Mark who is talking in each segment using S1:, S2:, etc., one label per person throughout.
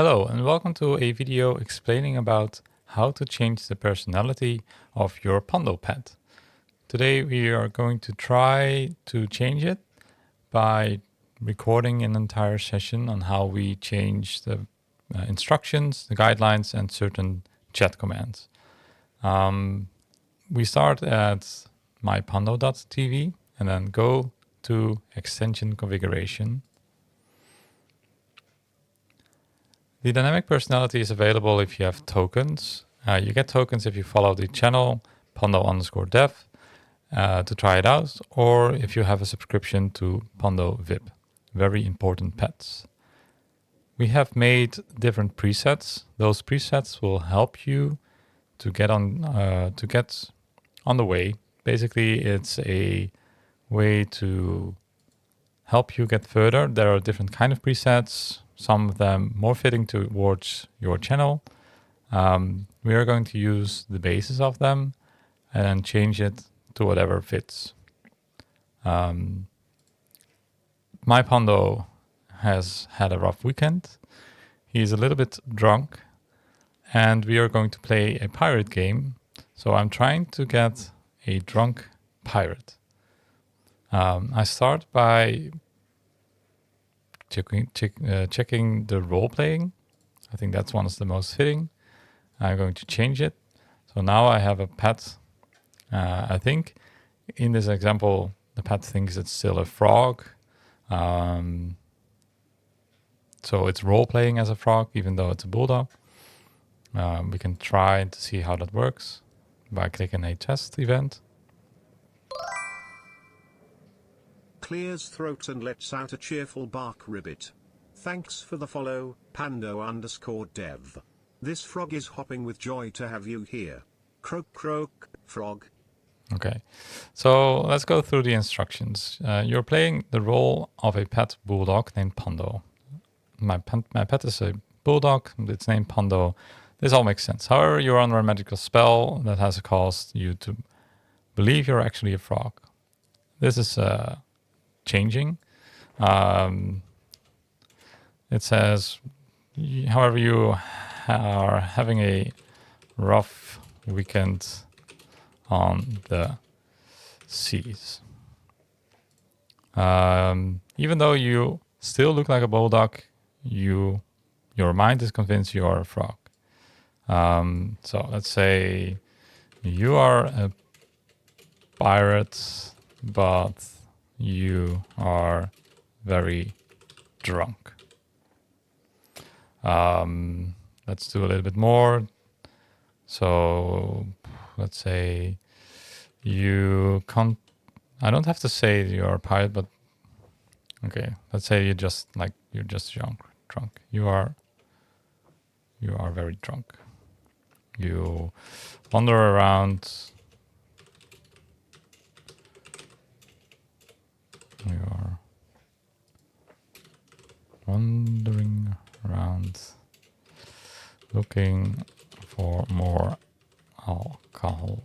S1: Hello and welcome to a video explaining about how to change the personality of your Pando pet. Today we are going to try to change it by recording an entire session on how we change the instructions, the guidelines, and certain chat commands. We start at mypando.tv and then go to extension configuration. The dynamic personality is available if you have tokens. You get tokens if you follow the channel Pando_dev to try it out, or if you have a subscription to Pando VIP. Very important pets. We have made different presets. Those presets will help you to get on the way. Basically, it's a way to help you get further. There are different kind of presets. Some of them more fitting towards your channel. We are going to use the basis of them and then change it to whatever fits. My Pando has had a rough weekend. He's a little bit drunk and we are going to play a pirate game. So I'm trying to get a drunk pirate. I start by checking the role playing. I think that's one of the most fitting. I'm going to change it. So now I have a pet. I think in this example, the pet thinks it's still a frog. So it's role playing as a frog, even though it's a bulldog. We can try to see how that works by clicking a test event.
S2: Clears throat and lets out a cheerful bark ribbit. Thanks for the follow, Pando_dev. This frog is hopping with joy to have you here. Croak croak, frog.
S1: Okay, so let's go through the instructions. You're playing the role of a pet bulldog named Pando. My pet is a bulldog, it's named Pando. This all makes sense. However, you're under a magical spell that has caused you to believe you're actually a frog. This is changing. It says, however, you are having a rough weekend on the seas. Even though you still look like a bulldog, your mind is convinced you are a frog. So let's say you are a pirate, but you are very drunk. Let's do a little bit more. So let's say you can't, I don't have to say you're a pirate, but okay, let's say you're just drunk. You are very drunk. You wander around. You are wandering around looking for more alcohol.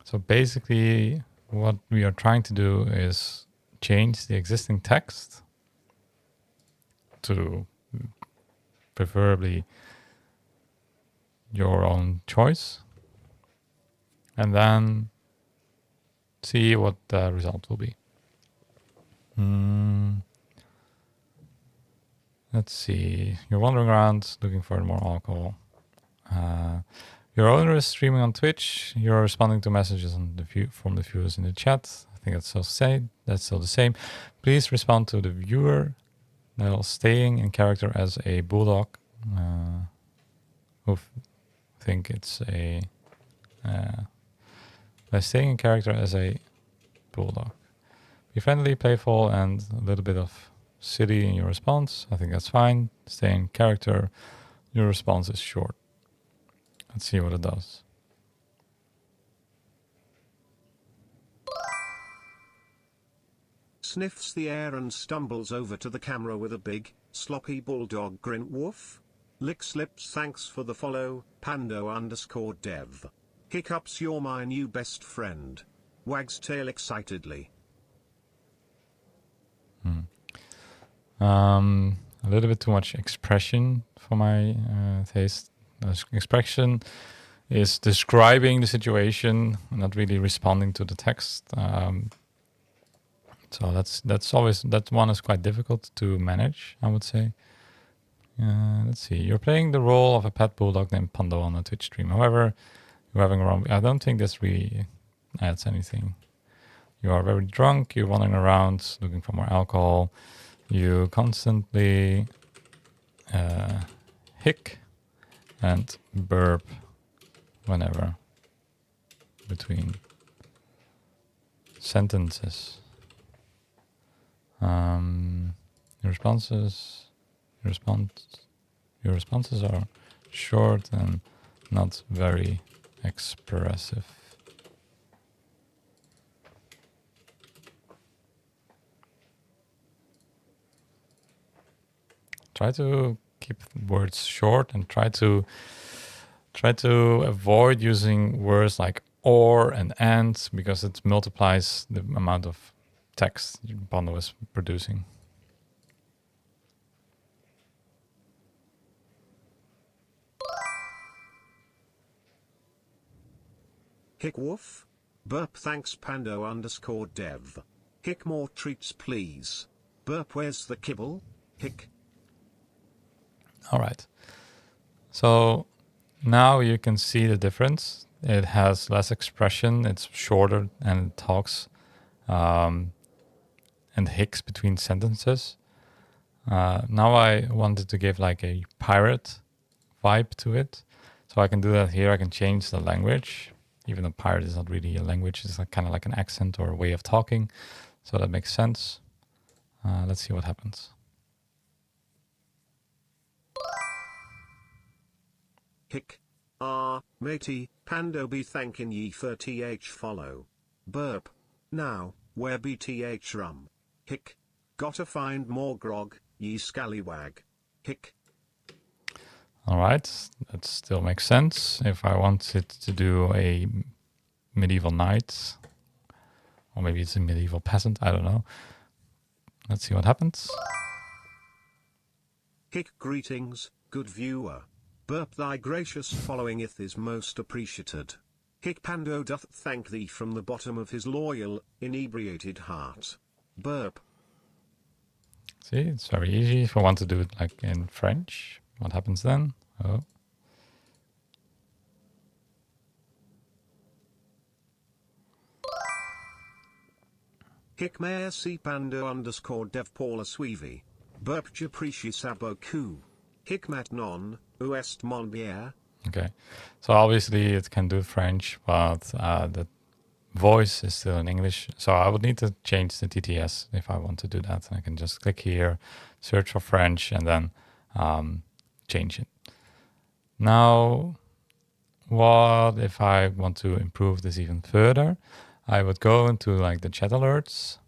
S1: So basically what we are trying to do is change the existing text to preferably your own choice, and then see what the result will be. Let's see. You're wandering around looking for more alcohol. Your owner is streaming on Twitch. You're responding to messages on from the viewers in the chat. I think that's still the same. Please respond to the viewer while staying in character as a bulldog. Who think it's a by staying in character as a bulldog. Be friendly, playful, and a little bit of silly in your response. I think that's fine. Stay in character. Your response is short. Let's see what it does.
S2: Sniffs the air and stumbles over to the camera with a big, sloppy bulldog grin. Woof. Licks lips. Thanks for the follow, Pando_dev. Hiccups, you're my new best friend. Wags tail excitedly.
S1: A little bit too much expression for my taste. Expression is describing the situation, not really responding to the text. So that's always, that one is quite difficult to manage, I would say. Let's see. You're playing the role of a pet bulldog named Pando on a Twitch stream. However, you're having a wrong. I don't think this really adds anything. You are very drunk. You're wandering around looking for more alcohol. You constantly hic and burp whenever between sentences. Your responses are short and not very expressive. Try to keep words short and try to avoid using words like or and because it multiplies the amount of text Pando is producing.
S2: Hick woof? Burp, thanks Pando_dev. Hick, more treats please. Burp, where's the kibble? Hick.
S1: All right. So now you can see the difference. It has less expression. It's shorter and it talks and hicks between sentences. Now I wanted to give like a pirate vibe to it. So I can do that here. I can change the language. Even though pirate is not really a language, it's like, kind of like an accent or a way of talking. So that makes sense. Let's see what happens.
S2: Hick. Matey, Pando be thanking ye for th follow. Burp. Now, where bth rum? Hick. Gotta find more grog, ye scallywag. Hick.
S1: All right, that still makes sense. If I wanted to do a medieval knight, or maybe it's a medieval peasant, I don't know. Let's see what happens.
S2: Hick, greetings, good viewer. Burp, thy gracious followingeth is most appreciated. Hick, Pando doth thank thee from the bottom of his loyal, inebriated heart. Burp.
S1: See, it's very easy. If I want to do it like in French, what happens then? Oh.
S2: Hick, merci Pando_dev Paula Suivi. Burp, j'apprécie beaucoup. Hick, maintenant, où est mon bière?
S1: Okay, so obviously it can do French, but the voice is still in English. So I would need to change the TTS if I want to do that. I can just click here, search for French, and then change it. Now, what if I want to improve this even further? I would go into like the chat alerts,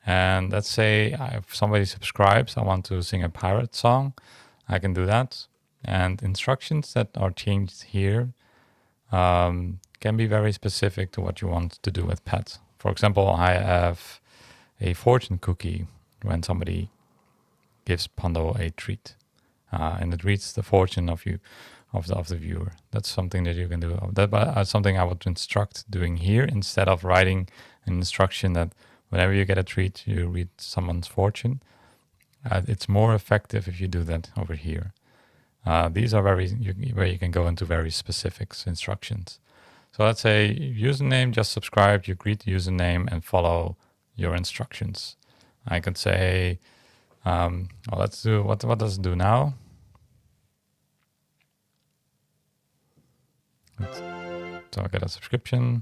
S1: and let's say if somebody subscribes, I want to sing a pirate song, I can do that. And instructions that are changed here can be very specific to what you want to do with pet. For example, I have a fortune cookie when somebody gives Pando a treat, and it reads the fortune of the viewer. That's something that you can do. That's something I would instruct doing here instead of writing an instruction that whenever you get a treat, you read someone's fortune. It's more effective if you do that over here. These are where you can go into very specific instructions. So let's say username, just subscribe, you greet the username and follow your instructions. I could say, let's do, what does it do now? So I get a subscription.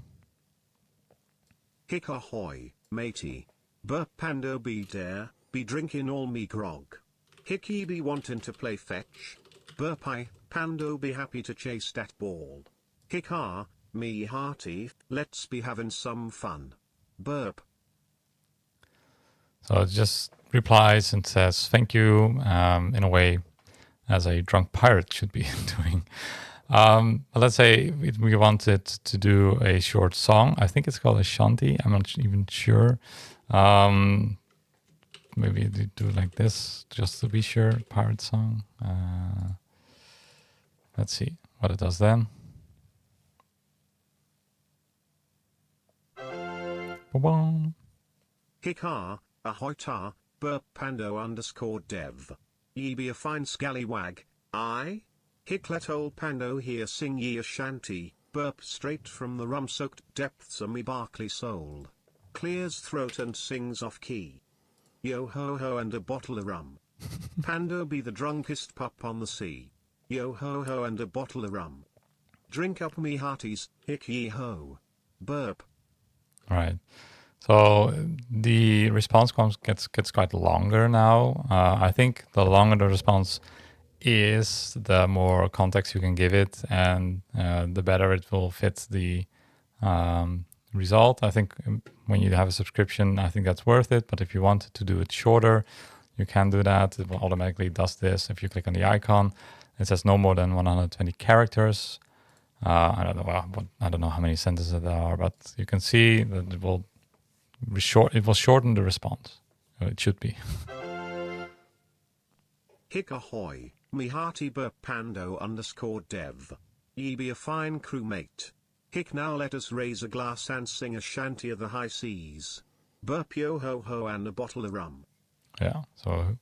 S2: Hick ahoy, matey. Burp, Pando be dare, be drinking all me grog. Hickey be wanting to play fetch. Burp, I, Pando be happy to chase that ball. Hick me hearty, let's be having some fun. Burp.
S1: So it just replies and says thank you in a way as a drunk pirate should be doing. Let's say we wanted to do a short song. I think it's called a shanty. I'm not even sure. Maybe do like this just to be sure. Pirate song. Let's see what it does then. Ba-bum.
S2: Hikar, ahoy tar, burp pando _dev. Ye be a fine scallywag, I? Hick let old pando here sing ye a shanty, burp straight from the rum-soaked depths of me Barclay soul. Clears throat and sings off key. Yo ho ho and a bottle of rum. Pando be the drunkest pup on the sea. Yo ho ho and a bottle of rum. Drink up me hearties, hick ye ho. Burp.
S1: All right. So the response gets quite longer now. I think the longer the response is, the more context you can give it, and the better it will fit the result. I think when you have a subscription, I think that's worth it. But if you want to do it shorter, you can do that. It will automatically does this. If you click on the icon, it says no more than 120 characters. I don't know how many sentences there are, but you can see that it will shorten the response. It should be.
S2: Hick ahoy, me hearty burp pando _dev. Ye be a fine crewmate. Hick now let us raise a glass and sing a shanty of the high seas. Burp yo ho ho and a bottle of rum.
S1: Yeah, so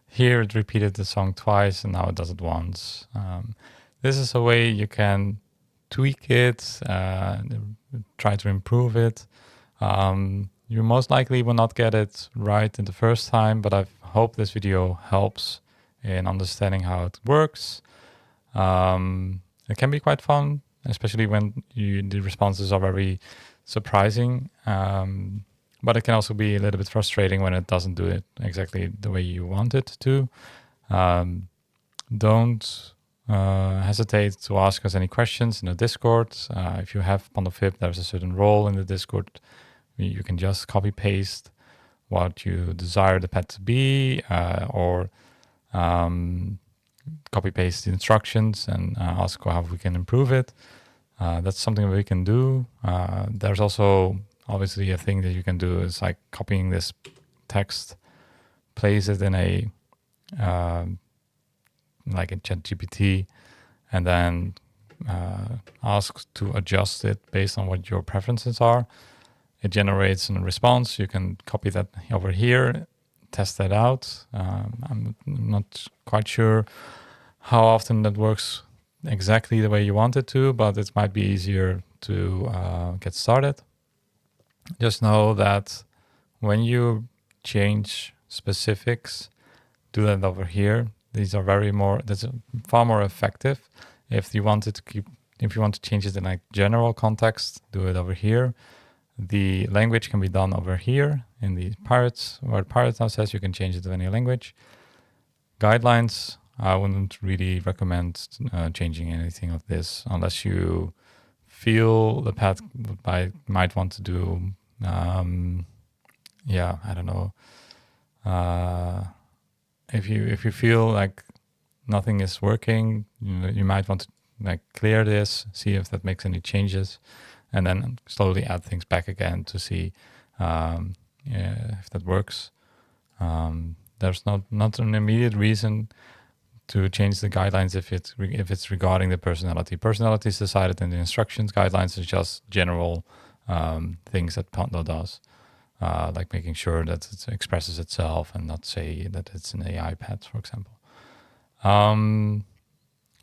S1: here it repeated the song twice and now it does it once. This is a way you can tweak it, try to improve it. You most likely will not get it right in the first time, but I hope this video helps in understanding how it works. It can be quite fun, especially when the responses are very surprising. But it can also be a little bit frustrating when it doesn't do it exactly the way you want it to. Don't hesitate to ask us any questions in the Discord. If you have Pando, there's a certain role in the Discord. You can just copy paste what you desire the pet to be, or copy paste the instructions and ask how we can improve it. That's something we can do. There's also obviously a thing that you can do is like copying this text, place it in a like in ChatGPT, and then ask to adjust it based on what your preferences are. It generates a response. You can copy that over here, test that out. I'm not quite sure how often that works exactly the way you want it to, but it might be easier to get started. Just know that when you change specifics, do that over here. That's far more effective. If you want to change it in like general context, do it over here. The language can be done over here in the pirates, where pirates now says you can change it to any language. Guidelines, I wouldn't really recommend changing anything of this unless you feel the pet might want to do, I don't know. If you feel like nothing is working, you might want to like clear this, see if that makes any changes, and then slowly add things back again to see if that works. There's not an immediate reason to change the guidelines if it's regarding the personality. Personality is decided in the instructions. Guidelines is just general things that Pando does, like making sure that it expresses itself and not say that it's an AI pet, for example.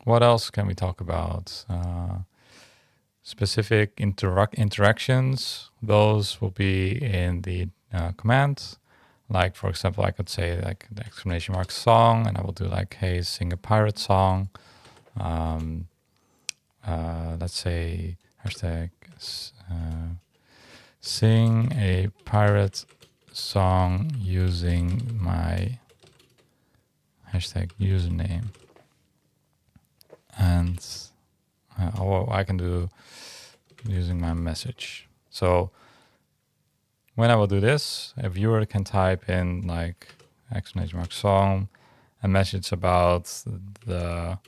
S1: What else can we talk about? Specific interactions, those will be in the command. Like, for example, I could say like the exclamation mark song, and I will do like, hey, sing a pirate song. Let's say hashtag sing a pirate song using my hashtag username. And I can do using my message. So when I will do this, a viewer can type in like exclamation mark song, a message about the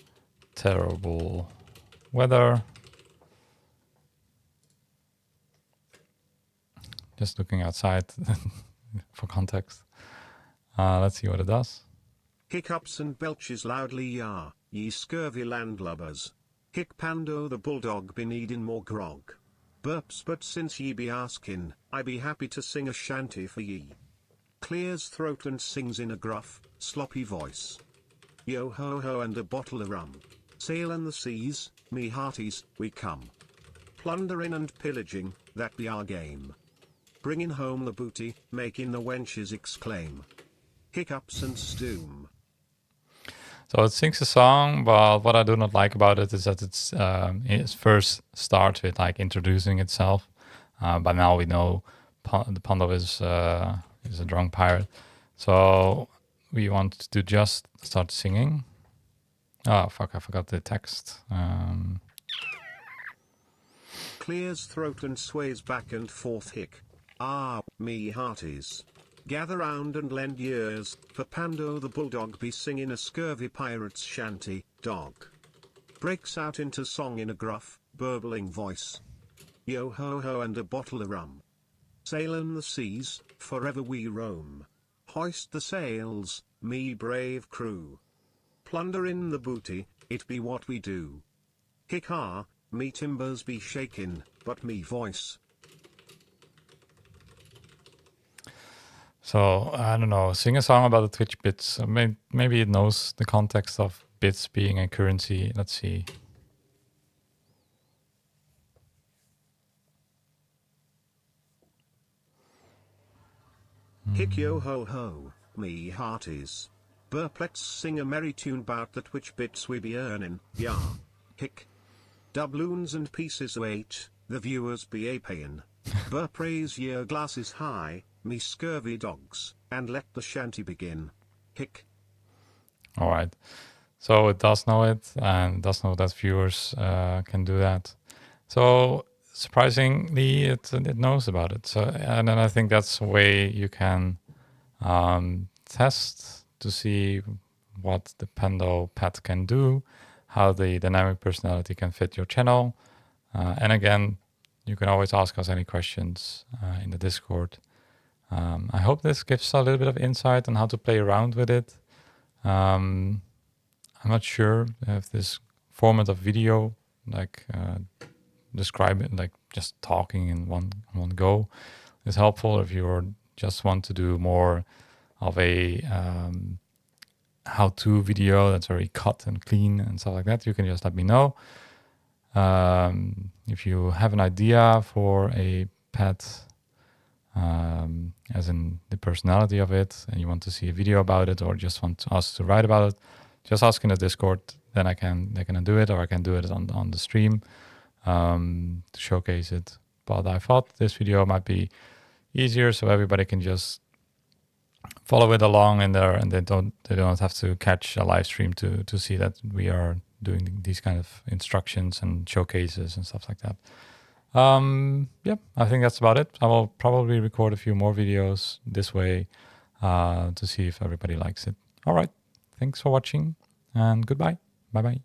S1: terrible weather. Just looking outside for context. Let's see what it does.
S2: Hiccups and belches loudly yah, ye scurvy landlubbers. Hick Pando the bulldog be needin' more grog. Burps but since ye be askin', I be happy to sing a shanty for ye. Clears throat and sings in a gruff, sloppy voice. Yo ho ho and a bottle of rum. Sailin' the seas, me hearties, we come. Plunderin' and pillaging, that be our game. Bringing home the booty, making the wenches exclaim. Hiccups and stoom.
S1: So it sings a song, but what I do not like about it is that it first starts with like introducing itself. But now we know the Pando is a drunk pirate. So we want to just start singing. Oh, fuck, I forgot the text.
S2: Clears throat and sways back and forth hick. Ah, me hearties. Gather round and lend ears, for Pando the bulldog be singing a scurvy pirate's shanty, dog. Breaks out into song in a gruff, burbling voice. Yo ho ho and a bottle of rum. Sailin' the seas, forever we roam. Hoist the sails, me brave crew. Plunderin' the booty, it be what we do. Hick ha, me timbers be shakin', but me voice.
S1: So, I don't know, sing a song about the Twitch bits. Maybe it knows the context of bits being a currency. Let's see.
S2: Hick yo ho ho, me hearties. Burp let's sing a merry tune bout the Twitch bits we be earnin', yah. Hick. Doubloons and pieces of 8, the viewers be a payin'. Burp raise your glasses high, me scurvy dogs, and let the shanty begin. Hick.
S1: All right. So it does know it, and does know that viewers can do that. So surprisingly, it knows about it. So, and then I think that's a way you can test to see what the Pando pet can do, how the dynamic personality can fit your channel. And again, you can always ask us any questions in the Discord. I hope this gives a little bit of insight on how to play around with it. I'm not sure if this format of video, like describe it, like just talking in one go, is helpful. If you just want to do more of a how-to video that's very cut and clean and stuff like that, you can just let me know. If you have an idea for a pet, as in the personality of it, and you want to see a video about it, or just want us to write about it, just ask in the Discord. Then I can do it, or I can do it on the stream to showcase it. But I thought this video might be easier, so everybody can just follow it along in there, and they don't have to catch a live stream to see that we are doing these kind of instructions and showcases and stuff like that. Yeah, I think that's about it. I will probably record a few more videos this way to see if everybody likes it. All right. Thanks for watching, and goodbye. Bye-bye.